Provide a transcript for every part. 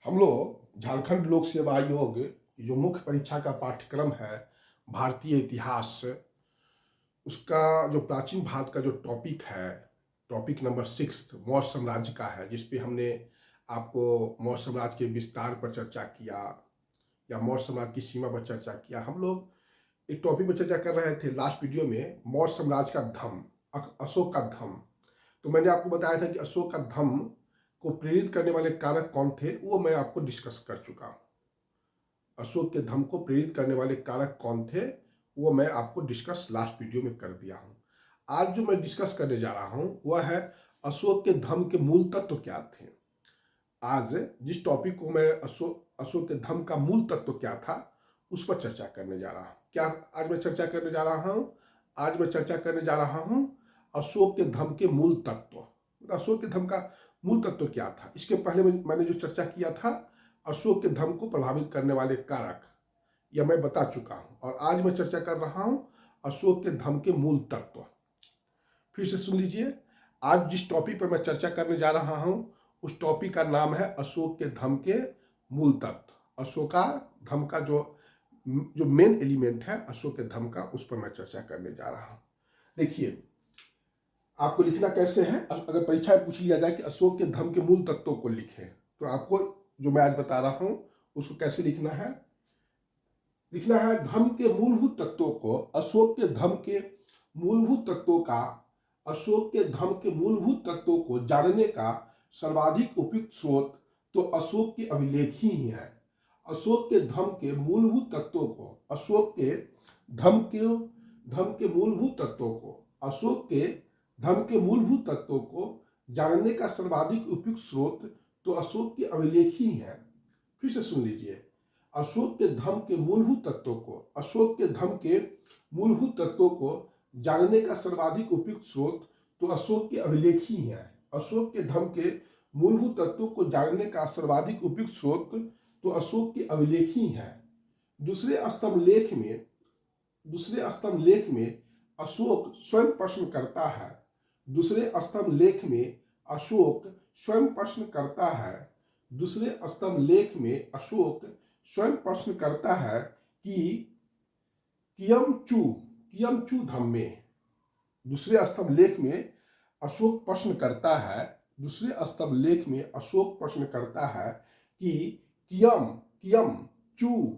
हम लोग झारखंड लोक सेवा आयोग की जो मुख्य परीक्षा का पाठ्यक्रम है भारतीय इतिहास, उसका जो प्राचीन भारत का जो टॉपिक है, टॉपिक नंबर 6 मौर्य साम्राज्य का है, जिस पे हमने आपको मौर्य साम्राज्य के विस्तार पर चर्चा किया या मौर्य साम्राज्य की सीमा पर चर्चा किया। हम लोग एक टॉपिक पर चर्चा कर रहे थे लास्ट वीडियो में, मौर्य साम्राज्य का धम्म, अशोक का धम्म। तो मैंने आपको बताया था कि अशोक का धम्म को प्रेरित करने वाले कारक कौन थे, वो मैं आपको डिस्कस कर चुका हूँ। अशोक के धम्म को प्रेरित करने वाले कारक कौन थे, वो मैं आपको डिस्कस लास्ट वीडियो में कर दिया हूँ। आज जो मैं डिस्कस करने जा रहा हूँ वह है अशोक के धम्म के मूल तत्व क्या थे। आज जिस टॉपिक को मैं अशोक के धम्म का मूल तत्व क्या था उस पर चर्चा करने जा रहा हूँ। क्या आज मैं चर्चा करने जा रहा हूँ? आज मैं चर्चा करने जा रहा हूँ अशोक के धम्म के मूल तत्व। अशोक के धम्म का मूल तत्व क्या था। इसके पहले मैंने जो चर्चा किया था अशोक के धम्म को प्रभावित करने वाले कारक, यह मैं बता चुका हूँ। और आज मैं चर्चा कर रहा हूँ अशोक के धम्म के मूल तत्व। फिर से सुन लीजिए, आज जिस टॉपिक पर मैं चर्चा करने जा रहा हूँ उस टॉपिक का नाम है अशोक के धम्म के मूल तत्व। अशोका धम्म का जो मेन एलिमेंट है अशोक के धम्म का, उस पर मैं चर्चा करने जा रहा हूँ। देखिए, आपको लिखना कैसे है। अगर परीक्षा में पूछ लिया जाए कि अशोक के धम्म के मूल तत्वों को लिखें, तो आपको जो मैं आज बता रहा हूँ उसको कैसे लिखना है। लिखना है धम्म के मूलभूत तत्वों को, अशोक के धम्म के मूलभूत तत्वों का, अशोक के धम्म के मूलभूत तत्वों को जानने का सर्वाधिक उपयुक्त स्रोत तो अशोक के अभिलेख ही है। अशोक के धम्म के मूलभूत तत्वों को, अशोक के धम्म के मूलभूत तत्वों को, अशोक के धम्म के मूलभूत तत्वों को जानने का सर्वाधिक उपयुक्त स्रोत तो अशोक के अभिलेख ही है। फिर से सुन लीजिए, अशोक के धम्म के मूलभूत तत्वों को, अशोक के धम्म के मूलभूत तत्वों को जानने का सर्वाधिक उपयुक्त स्रोत तो अशोक के अभिलेख ही है। अशोक के धम्म के मूलभूत तत्वों को जानने का सर्वाधिक उपयुक्त स्रोत तो अशोक के अभिलेख ही है। दूसरे स्तंभ लेख में अशोक स्वयं प्रश्न करता है। दूसरे स्तंभ लेख में अशोक स्वयं प्रश्न करता है। दूसरे स्तंभ लेख में अशोक स्वयं प्रश्न करता है कि कियम चू धम्मे। दूसरे स्तंभ लेख में अशोक प्रश्न करता है, दूसरे स्तंभ लेख में अशोक प्रश्न करता है कि कियम चू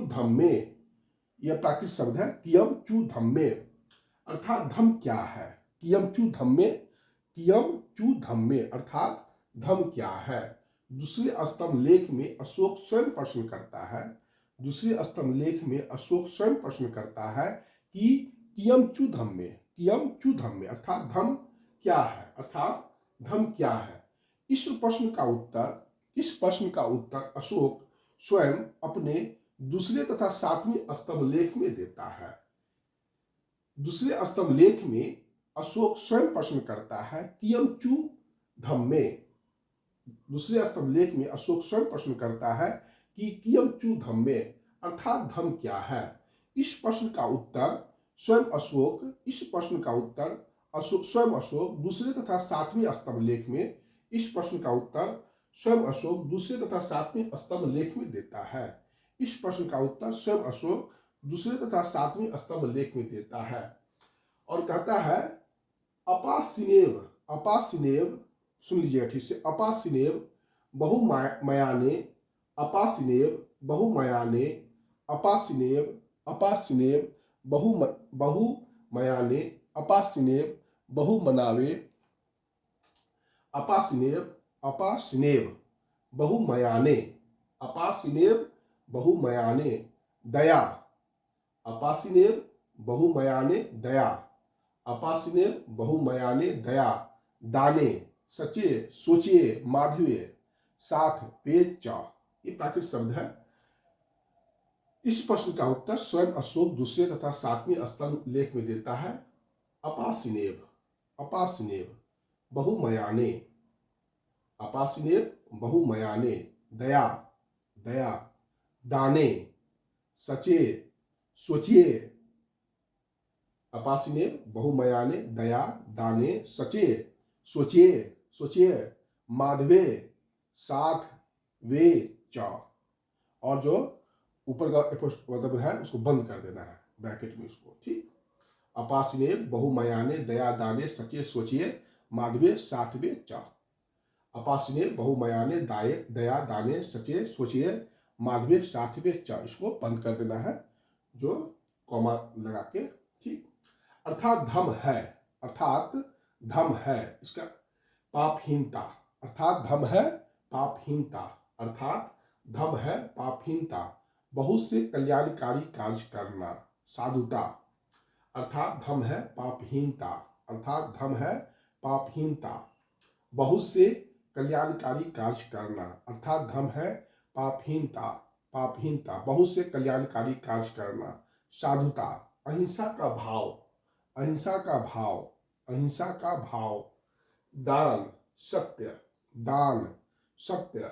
धम्मे। यह प्राकृत शब्द है कियम चू धम्मे, अर्थात धम्म क्या है। कियम चू धम्मे अर्थात धम्म क्या है। दूसरे स्तंभ लेख में अशोक स्वयं प्रश्न करता है, दूसरे स्तंभ लेख में अशोक स्वयं प्रश्न करता है कि कियम चू धम्मे अर्थात धम्म क्या है, अर्थात धम्म क्या है। इस प्रश्न का उत्तर अशोक स्वयं अपने दूसरे तथा सातवें स्तंभ लेख में देता है। दूसरे स्तंभ लेख में अशोक स्वयं प्रश्न करता है कियम चू धम्मे। दूसरे स्तंभ लेख में अशोक स्वयं प्रश्न करता है कि कियम चू धम्मे अर्थात धम्म क्या है। इस प्रश्न का उत्तर स्वयं अशोक दूसरे तथा सातवें स्तंभ लेख में, इस प्रश्न का उत्तर स्वयं अशोक दूसरे तथा सातवें स्तंभ लेख में देता है। इस प्रश्न का उत्तर स्वयं अशोक दूसरे तथा सातवें स्तंभ लेख में देता है और कहता है अपासिनेव, सुन लीजिएगा ठीक से, अपासिनेव बहुमयाने, अपासिनेव बहुमयाने, अपासिनेव बहुमयाने, अपासिनेव बहुमनावे, अपासिनेव बहुमयाने, अपासिनेव बहुमयाने दया, अपासिनेव बहुमयाने दया, अपासिनेव बहुमयाने दया, दाने सचे सोचिए माधुर्य साथ पेज चा। ये प्राकृत शब्द है। इस प्रश्न का उत्तर स्वयं अशोक दूसरे तथा सातवें स्तंभ लेख में देता है। अपासिनेव बहुमयाने, अपासिनेव बहुमयाने दया दाने सचे सोचिए। अपासिनेव बहुमयाने दया दाने सचे सोचिए माधवे साथ वे च, और जो ऊपर का मतलब है उसको बंद कर देना है ब्रैकेट में उसको, ठीक। अपासिने बहुमयाने दया दाने सचे सोचिए माधवे सातवे च। अपासिने बहुमयाने दाए दया दाने सचे सोचिए माधवे सातवे च, इसको बंद कर देना है जो कॉमा लगा के, ठीक। अर्थात धम है, अर्थात धम है, इसका पापहीनता, अर्थात धम है पापहीनता, अर्थात धम है पापहीनता, बहुत से कल्याणकारी कार्य करना, साधुता। अर्थात धम है पापहीनता, अर्थात धम है पापहीनता, बहुत से कल्याणकारी कार्य करना, अर्थात धम है पापहीनता, पापहीनता, बहुत से कल्याणकारी कार्य करना, साधुता। अहिंसा का भाव, अहिंसा का भाव, अहिंसा का भाव, दान सत्य, दान सत्य,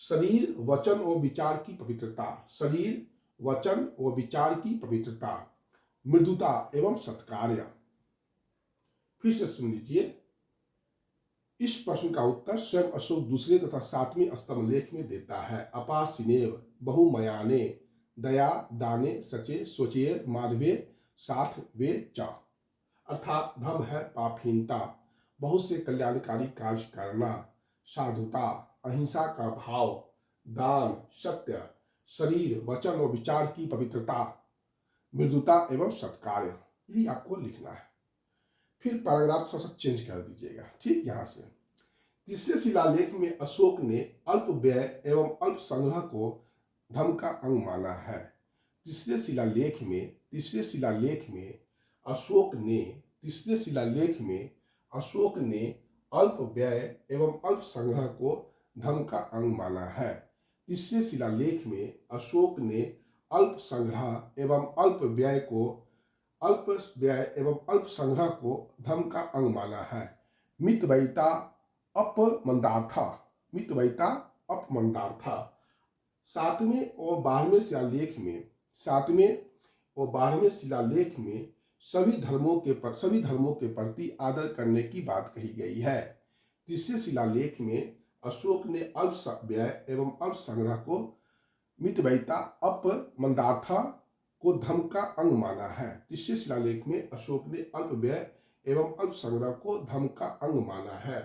शरीर वचन और विचार की पवित्रता, शरीर वचन और विचार की पवित्रता, मृदुता एवं सत्कार्य। फिर से सुन लीजिए, इस प्रश्न का उत्तर स्वयं अशोक दूसरे तथा सातवें स्तंभ लेख में देता है। अपासिनेव बहुमयाने दया दाने सचे सोचिए माधवे साथ वे च। अर्थात धर्म है पापहीनता, बहुत से कल्याणकारी कार्य करना, साधुता, अहिंसा का भाव, दान सत्य, शरीर वचन और विचार की पवित्रता, मृदुता एवं सत्कार्य। यही आपको लिखना है। फिर पैराग्राफ थोड़ा सा चेंज कर दीजिएगा, ठीक। यहां से तीसरे शिलालेख में अशोक ने अल्प व्यय एवं अल्प संग्रह को धर्म का अंग माना है। तीसरे शिलालेख में, तीसरे शिलालेख में अशोक ने, तीसरे शिलालेख में अशोक ने अल्प व्यय एवं अल्प संग्रह को धर्म का अंग माना है। तीसरे शिलालेख में अशोक ने अल्प संग्रह एवं अल्प व्यय को, अल्प व्यय एवं अल्प संग्रह को धर्म का अंग माना है। मितव्ययिता अपमंदार्था, मितव्ययिता अपमंदार्था। सातवें और 12वें शिलालेख में, सातवें और 12वें शिलालेख में सभी धर्मों के प्रति आदर करने की बात कही गई है। तीसरे शिलालेख में अशोक ने अल्प व्यय एवं अल्प संग्रह को मितव्ययिता अपमंदार्था को धर्म का अंग माना है। तीसरे शिलालेख में अशोक ने अल्प व्यय एवं अल्प संग्रह को धर्म का अंग माना है।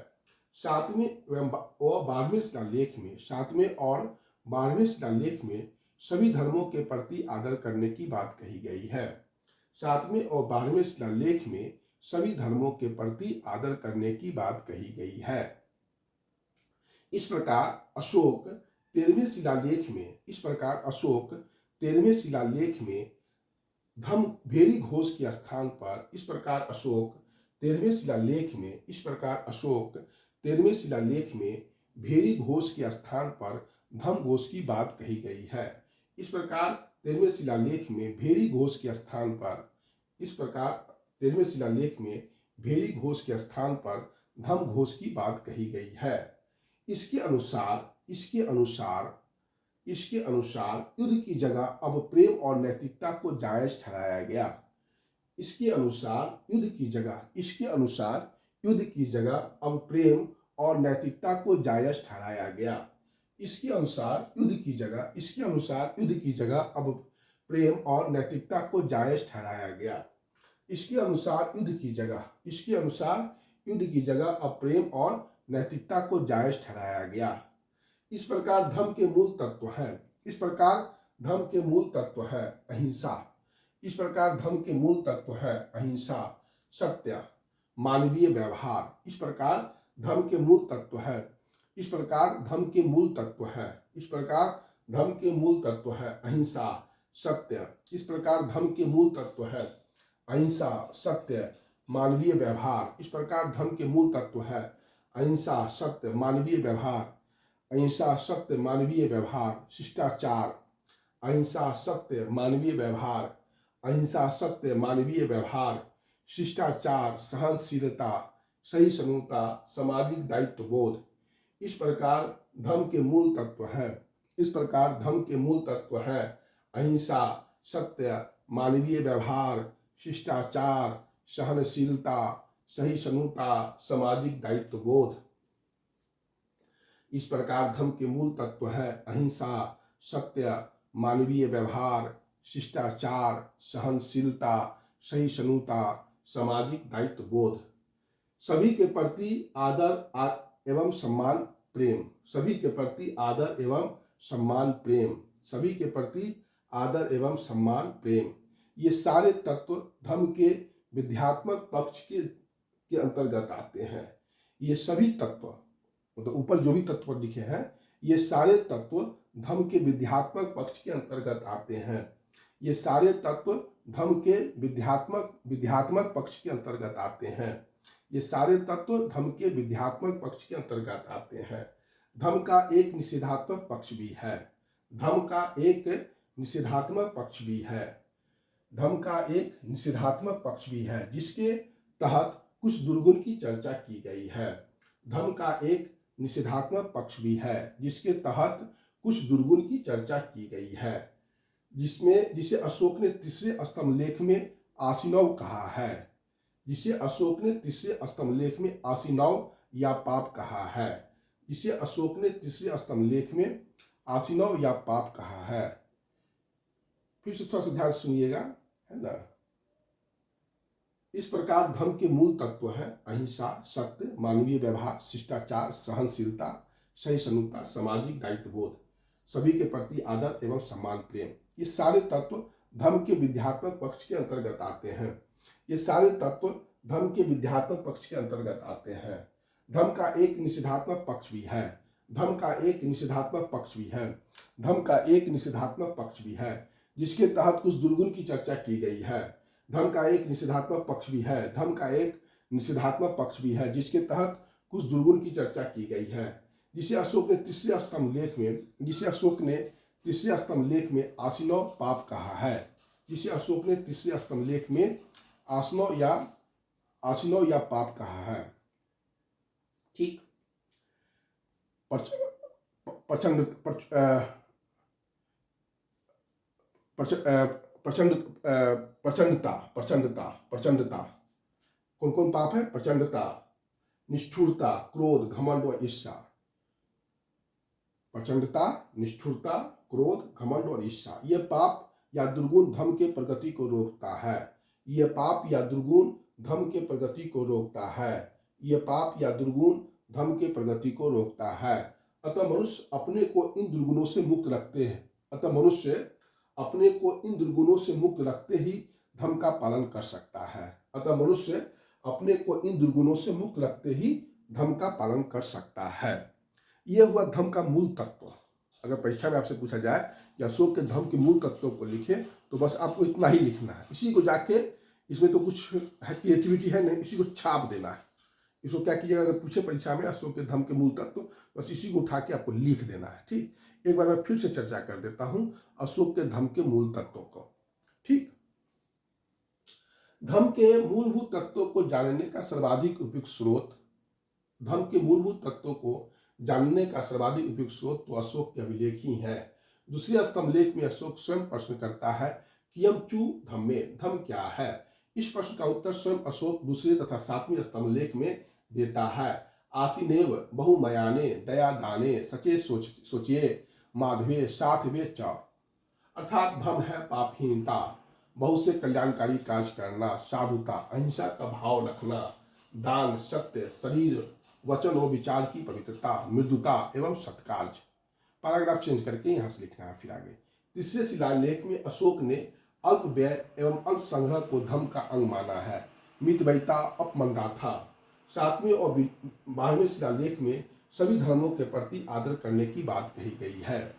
सातवें और 12वें शिलालेख में, सातवें और 12वें शिलालेख में सभी धर्मों के प्रति आदर करने की बात कही गई है। सातवें और 12वें शिलालेख में सभी धर्मों के प्रति आदर करने की बात कही गई है। इस प्रकार अशोक 13वें शिलालेख में, इस प्रकार अशोक 13वें शिलालेख में धम भेरी घोष के स्थान पर, इस प्रकार अशोक 13वें शिलालेख में, इस प्रकार अशोक 13वें शिलालेख में भेरी घोष के स्थान पर धम घोष की बात कही गई है। इस प्रकार 13वें शिलालेख में भेरी घोष के स्थान पर, इस प्रकार 13वें शिलालेख में भेरी घोष के स्थान पर धम घोष की बात कही गई है। इसके अनुसार, इसके अनुसार, इसके अनुसार युद्ध की जगह अब प्रेम और नैतिकता को जायज ठहराया गया। इसके अनुसार युद्ध की जगह, इसके अनुसार युद्ध की जगह अब प्रेम और नैतिकता को जायज ठहराया गया। इसके अनुसार युद्ध की जगह, इसके अनुसार युद्ध की जगह अब प्रेम और नैतिकता को जायज ठहराया गया। इसके अनुसार युद्ध की जगह, इसके अनुसार युद्ध की जगह अब प्रेम और नैतिकता को जायज ठहराया गया। इस प्रकार धर्म के मूल तत्व हैं, इस प्रकार धर्म के मूल तत्व है अहिंसा। इस प्रकार धर्म के मूल तत्व है अहिंसा, सत्य, मानवीय व्यवहार। इस प्रकार धर्म के मूल तत्व है, इस प्रकार धर्म के मूल तत्व है, इस प्रकार धर्म के मूल तत्व है अहिंसा, सत्य। इस प्रकार धर्म के मूल तत्व है अहिंसा, सत्य, मानवीय व्यवहार। इस प्रकार धर्म के मूल तत्व है अहिंसा, सत्य, मानवीय व्यवहार। अहिंसा, सत्य, मानवीय व्यवहार, शिष्टाचार। अहिंसा, सत्य, मानवीय व्यवहार। अहिंसा, सत्य, मानवीय व्यवहार, शिष्टाचार, सहनशीलता, सहिष्णुता, सामाजिक दायित्व बोध। इस प्रकार धर्म के मूल तत्व है, इस प्रकार धर्म के मूल तत्व है अहिंसा, सत्य, मानवीय व्यवहार, शिष्टाचार, सहनशीलता, सहिष्णुता, सामाजिक दायित्व बोध। इस प्रकार धर्म के मूल तत्व है अहिंसा, सत्य, मानवीय व्यवहार, शिष्टाचार, सहनशीलता, सहिष्णुता, सामाजिक दायित्व बोध, सभी के प्रति आदर एवं सम्मान प्रेम, सभी के प्रति आदर एवं सम्मान प्रेम, सभी के प्रति आदर एवं सम्मान प्रेम, ये सारे तत्व धर्म के विध्यात्मक पक्ष के अंतर्गत आते हैं। ये सभी तत्व मतलब ऊपर जो भी तत्व लिखे हैं ये सारे तत्व धर्म के विध्यात्मक पक्ष के अंतर्गत आते हैं। ये सारे तत्व धर्म के विध्यात्मक पक्ष के अंतर्गत आते हैं। ये सारे तत्व धर्म के विध्यात्मक पक्ष के अंतर्गत आते हैं। धर्म का एक निषेधात्मक पक्ष भी है। धर्म का एक निषेधात्मक पक्ष भी है। धर्म का एक निषेधात्मक पक्ष भी है जिसके तहत कुछ दुर्गुण की चर्चा की गई है। धर्म का एक निषेधात्मक पक्ष भी है जिसके तहत कुछ दुर्गुण की चर्चा की गई है, जिसे अशोक ने तीसरे स्तंभ लेख में आसीनव कहा है। जिसे अशोक ने तीसरे स्तंभ लेख में आसीनव या पाप कहा है। जिसे अशोक ने तीसरे स्तंभ लेख में आसीनव या पाप कहा है। फिर से थोड़ा सा ध्यान सुनिएगा, है ना। इस प्रकार धर्म के मूल तत्व हैं अहिंसा, सत्य, मानवीय व्यवहार, शिष्टाचार, सहनशीलता, सहिष्णुता, सामाजिक दायित्वबोध, सभी के प्रति आदर एवं सम्मान प्रेम। ये सारे तत्व धर्म के विध्यात्मक पक्ष के अंतर्गत आते हैं। ये सारे तत्व धर्म के विध्यात्मक पक्ष के अंतर्गत आते हैं। धर्म का एक निषेधात्मक पक्ष भी है। धर्म का एक निषेधात्मक पक्ष भी है। धर्म का एक निषेधात्मक पक्ष भी है जिसके तहत कुछ दुर्गुण की चर्चा की गई है। धर्म का एक निषेधात्मक पक्ष भी है। धर्म का एक निषेधात्मक पक्ष भी है जिसके तहत कुछ दुर्गुण की चर्चा की गई है। जिसे अशोक ने तीसरे स्तंभ लेख में आसीनव पाप कहा है। जिसे अशोक ने तीसरे स्तंभ लेख में आसीनव या पाप कहा है। ठीक। प्रचंडता कौन कौन पाप है? प्रचंडता, निष्ठुरता, क्रोध, घमंड और ईर्ष्या। प्रचंडता, निष्ठुरता, क्रोध, घमंड और ईर्ष्या, ये पाप या दुर्गुण धर्म के प्रगति को रोकता है। ये पाप या दुर्गुण धर्म के प्रगति को रोकता है। ये पाप या दुर्गुण धर्म के प्रगति को रोकता है। अतः मनुष्य अपने को इन दुर्गुणों से मुक्त रखते हैं। अपने को इन दुर्गुणों से मुक्त रखते ही धर्म का पालन कर सकता है। अतः मनुष्य अपने को इन दुर्गुणों से मुक्त रखते ही धर्म का पालन कर सकता है। यह हुआ धर्म का मूल तत्व। अगर परीक्षा में आपसे पूछा जाए कि अशोक के धर्म के मूल तत्वों को लिखे तो बस आपको इतना ही लिखना है। इसी को जाके, इसमें तो कुछ क्रिएटिविटी है नहीं, इसी को छाप देना है। इसको क्या कीजिएगा, अगर पूछे परीक्षा में अशोक के धर्म के मूल तत्व, बस इसी को उठा के आपको लिख देना है। ठीक। एक बार मैं फिर से चर्चा कर देता हूं अशोक के धर्म के मूल तत्वों को। ठीक। धर्म के मूलभूत तत्वों को जानने का सर्वाधिक उपयुक्त स्रोत, धर्म के मूलभूत तत्वों को जानने का सर्वाधिक उपयुक्त स्रोत तो अशोक के अभिलेख ही है। दूसरे स्तंभ लेख में अशोक स्वयं प्रश्न करता है कि यम चू धम्मे, धर्म क्या है। इस प्रश्न का उत्तर स्वयं अशोक दूसरे तथा सातवें स्तंभ लेख में देता है। आसीनेव बहुमयाने दया दाने सचे सोचिए माधवे साधवे च, अर्थात धर्म है पापहीनता, बहुत से कल्याणकारी कार्य करना, साधुता, अहिंसा का भाव रखना, दान, सत्य, शरीर, वचन और विचार की पवित्रता, मृदुता एवं सत्कार्य। पैराग्राफ चेंज करके यहाँ से लिखना है। फिर आगे तीसरे शिलालेख में अशोक ने अल्प व्यय एवं अल्प संग्रह को धर्म का अंग माना है। मितव्ययिता, अपमंदाथा। सातवें और 12वें शिलालेख में सभी धर्मों के प्रति आदर करने की बात कही गई है।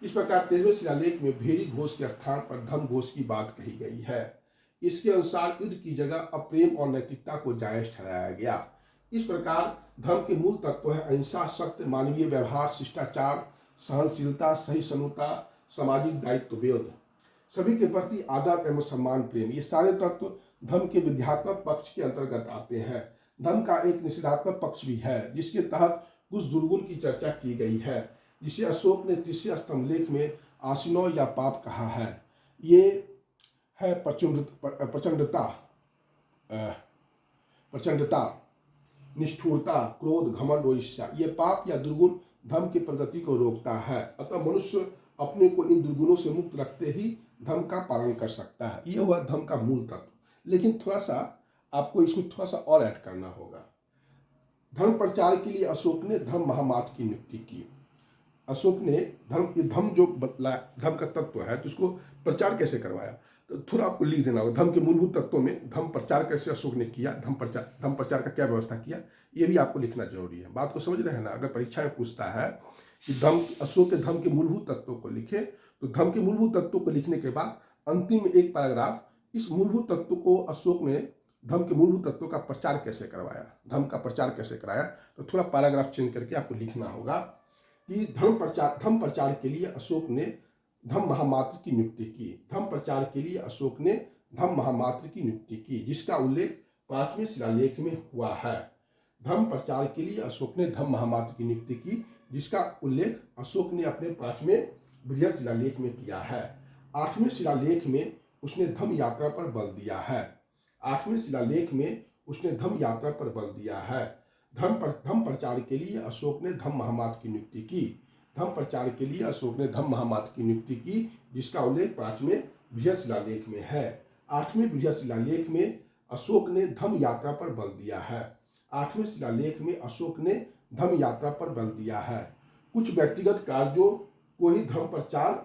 इस प्रकार 13वें शिलालेख में भेरी घोष के स्थान पर धर्म घोष की बात कही गई है। इसके अनुसार युद्ध की जगह अप्रेम और नैतिकता को जायज ठहराया गया। इस प्रकार धर्म के मूल तत्व है अहिंसा, सत्य, मानवीय व्यवहार, शिष्टाचार, सहनशीलता, सहिष्णुता, सामाजिक दायित्वबोध, सभी के प्रति आदर एवं सम्मान प्रेम। ये सारे तत्व धर्म के विध्यात्मक पक्ष के अंतर्गत आते हैं। धर्म का एक निषेधात्मक पक्ष भी है जिसके तहत कुछ दुर्गुण की चर्चा की गई है, जिसे अशोक ने तीसरे स्तंभ लेख में आसीनव या पाप कहा है। ये है प्रचंडता, निष्ठुरता, क्रोध, घमंड और ईर्ष्या। ये पाप या दुर्गुण धर्म की प्रगति को रोकता है। अतः मनुष्य अपने को इन दुर्गुणों से मुक्त रखते ही धर्म का पालन कर सकता है। ये हुआ धर्म का मूल तत्व। लेकिन थोड़ा सा आपको इसमें थोड़ा सा और ऐड करना होगा। धर्म प्रचार के लिए अशोक ने धर्म महामात्र की नियुक्ति की। अशोक ने धर्म जो धर्म का तत्व है तो उसको प्रचार कैसे करवाया, तो थोड़ा आपको लिख देना होगा। धर्म के मूलभूत तत्वों में धर्म प्रचार कैसे अशोक ने किया, धर्म प्रचार का क्या व्यवस्था किया, ये भी आपको लिखना जरूरी है। बात को समझ रहे हैं ना। अगर परीक्षा में पूछता है कि अशोक के धर्म के मूलभूत तत्वों को लिखे, तो धर्म के मूलभूत तत्वों को लिखने के बाद अंतिम में एक पैराग्राफ इस मूलभूत तत्व को अशोक ने धर्म के मूलभूत तत्वों का प्रचार कैसे करवाया, धर्म का प्रचार कैसे कराया, तो थोड़ा पैराग्राफ चेंज करके आपको लिखना होगा कि धर्म प्रचार के लिए अशोक ने धम्म महामात्र की नियुक्ति की। धर्म प्रचार के लिए अशोक ने धम्म महामात्र की नियुक्ति की, जिसका उल्लेख 5वें शिलालेख में हुआ है। धर्म प्रचार के लिए अशोक ने धम्म महामात्र की नियुक्ति की, जिसका उल्लेख अशोक ने अपने 5वें बृहद शिलालेख में किया है। 8वें शिलालेख में उसने धम्म यात्रा पर बल दिया है। 8वें शिलालेख में उसने धम्म यात्रा पर बल दिया है। धर्म प्रचार के लिए अशोक ने धम्म महामात्र की नियुक्ति की। धर्म प्रचार के लिए अशोक ने धम्म महामात्र की नियुक्ति की, जिसका उल्लेख 5वें बृहद शिलालेख में है। 8वें बृहद शिलालेख में अशोक ने धम्म यात्रा पर बल दिया है। 8वें शिलालेख में अशोक ने धम्म यात्रा पर बल दिया है। कुछ व्यक्तिगत कार्यों को ही धर्म प्रचार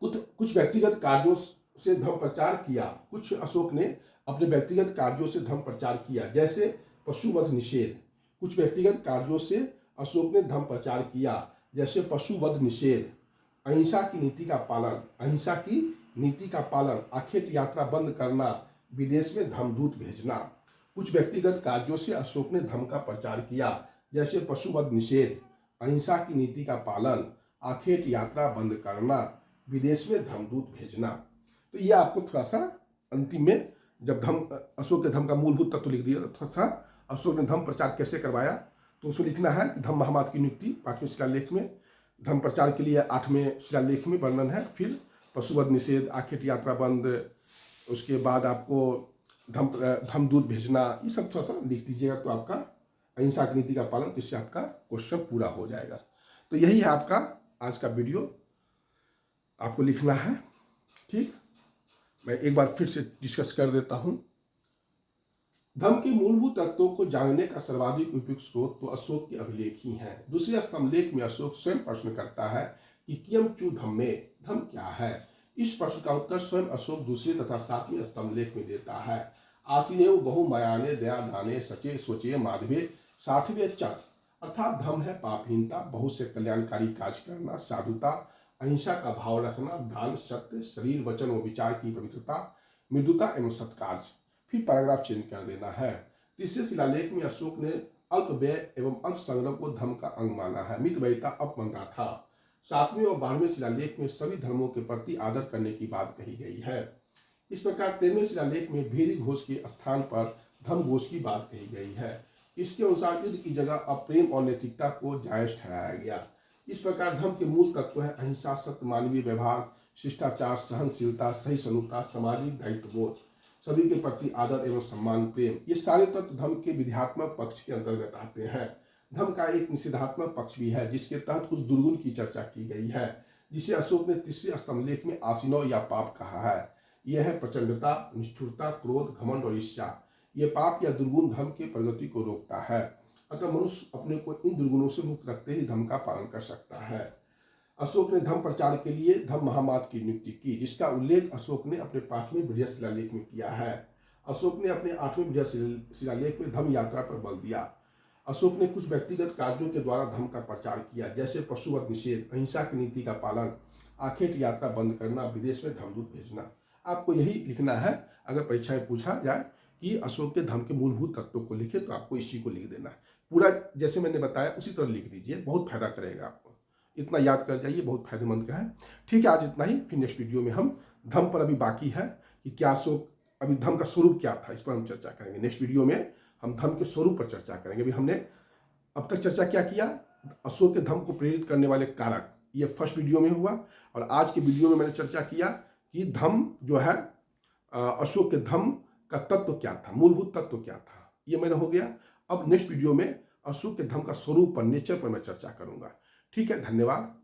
कुछ व्यक्तिगत कार्यों से धर्म प्रचार किया। कुछ अशोक ने अपने व्यक्तिगत कार्यों से धर्म प्रचार किया, जैसे पशुवध निषेध। कुछ व्यक्तिगत कार्यों से अशोक ने धर्म प्रचार किया, जैसे पशुवध निषेध, अहिंसा की नीति का पालन, आखेट यात्रा बंद करना, विदेश में धर्मदूत भेजना। कुछ व्यक्तिगत कार्यों से अशोक ने धर्म का प्रचार किया, जैसे पशुवध निषेध, अहिंसा की नीति का पालन, आखेट यात्रा बंद करना, विदेश में धर्मदूत भेजना। तो ये आपको थोड़ा सा अंतिम में जब अशोक के धर्म का मूलभूत तत्व लिख दिया, तो थोड़ा सा अशोक ने धर्म प्रचार कैसे करवाया, तो उसमें लिखना है कि धम्म महामात्र की नियुक्ति 5वें शिलालेख में, धर्म प्रचार के लिए 8वें शिलालेख में वर्णन है, फिर पशुवध निषेध, आखेट यात्रा बंद, उसके बाद आपको धर्मदूत भेजना, ये सब थोड़ा सा लिख दीजिएगा तो आपका अहिंसा की नीति का पालन, तो इससे आपका क्वेश्चन पूरा हो जाएगा। तो यही है आपका आज का वीडियो, आपको लिखना है। ठीक, मैं एक बार फिर से डिस्कस कर देता हूं। धर्म के मूलभूत तत्वों को जानने का सर्वाधिक उपयुक्त स्रोत तो अशोक के अभिलेख ही हैं। दूसरे स्तंभलेख में अशोक स्वयं प्रश्न करता है कि कियम चू धम्मे, धर्म क्या है। इस प्रश्न का उत्तर स्वयं अशोक दूसरे तथा 7वें स्तंभलेख में देता है। आसीनेव बहुमयाने दया दाने सचे सोचे माधवे 7वें चर, अर्थात धर्म है पापहीनता, बहुत से कल्याणकारी कार्य करना, साधुता, अहिंसा का भाव रखना, दान, सत्य, शरीर, वचन व विचार की पवित्रता, मृदुता एवं सत्कार्य। फिर पैराग्राफ चेंज कर देना है। तीसरे शिलालेख में अशोक ने अल्प व्यय एवं अल्प संग्रह को धर्म का अंग माना है, मितव्ययिता अपमंदा था। 7वें और 12वें शिलालेख में सभी धर्मों के प्रति आदर करने की बात कही गई है। इस प्रकार 13वें शिलालेख में भीरी घोष के स्थान पर धर्म घोष की बात कही गई है। इसके अनुसार युद्ध की जगह अब प्रेम और नैतिकता को जायज ठहराया गया। इस प्रकार धर्म के मूल तत्व है अहिंसा, सत्य, मानवीय व्यवहार, शिष्टाचार, सहनशीलता, सहिष्णुता, सामाजिक दायित्वबोध, सभी के प्रति आदर एवं सम्मान, प्रेम। ये सारे तत्व धर्म के विध्यात्मक पक्ष के अंतर्गत आते हैं। धर्म का एक निषेधात्मक पक्ष भी है, जिसके तहत कुछ दुर्गुण की चर्चा की गई है, जिसे अशोक ने तीसरे स्तंभलेख में आसीनव या पाप कहा है। यह है प्रचंडता, निष्ठुरता, क्रोध, घमंड और ईर्ष्या। ये पाप या दुर्गुण धर्म के प्रगति को रोकता है। अतः मनुष्य अपने को इन दुर्गुणों से मुक्त रखते ही धर्म का पालन कर सकता है। अशोक ने धर्म प्रचार के लिए धम्म महामात्र की नियुक्ति की, जिसका उल्लेख अशोक ने अपने 5वें बृहद शिलालेख में किया है। अशोक ने अपने 8वें बृहद शिलालेख में धम्म यात्रा पर बल दिया। अशोक ने कुछ व्यक्तिगत कार्यों के द्वारा धर्म का प्रचार किया, जैसे पशुवध निषेध, अहिंसा की नीति का पालन, आखेट यात्रा बंद करना, विदेश में धर्मदूत भेजना। आपको यही लिखना है। अगर परीक्षा में पूछा जाए कि अशोक के धर्म के मूलभूत तत्वों को लिखे, तो आपको इसी को लिख देना है। पूरा जैसे मैंने बताया उसी तरह लिख दीजिए, बहुत फायदा करेगा आपको। इतना याद कर जाइए, बहुत फायदेमंद का है। ठीक है, आज इतना ही। फिर नेक्स्ट वीडियो में हम धर्म पर अभी बाकी है कि क्या अशोक, अभी धर्म का स्वरूप क्या था, इस पर हम चर्चा करेंगे। नेक्स्ट वीडियो में हम धर्म के स्वरूप पर चर्चा करेंगे। अभी हमने अब तक चर्चा क्या किया, अशोक के धर्म को प्रेरित करने वाले कारक, ये फर्स्ट वीडियो में हुआ। और आज के वीडियो में मैंने चर्चा किया कि धर्म जो है, अशोक के धर्म का तत्व क्या था, मूलभूत तत्व क्या था, ये मैंने हो गया। अब नेक्स्ट वीडियो में और सुख के धर्म का स्वरूप पर, नेचर पर मैं चर्चा करूंगा। ठीक है, धन्यवाद।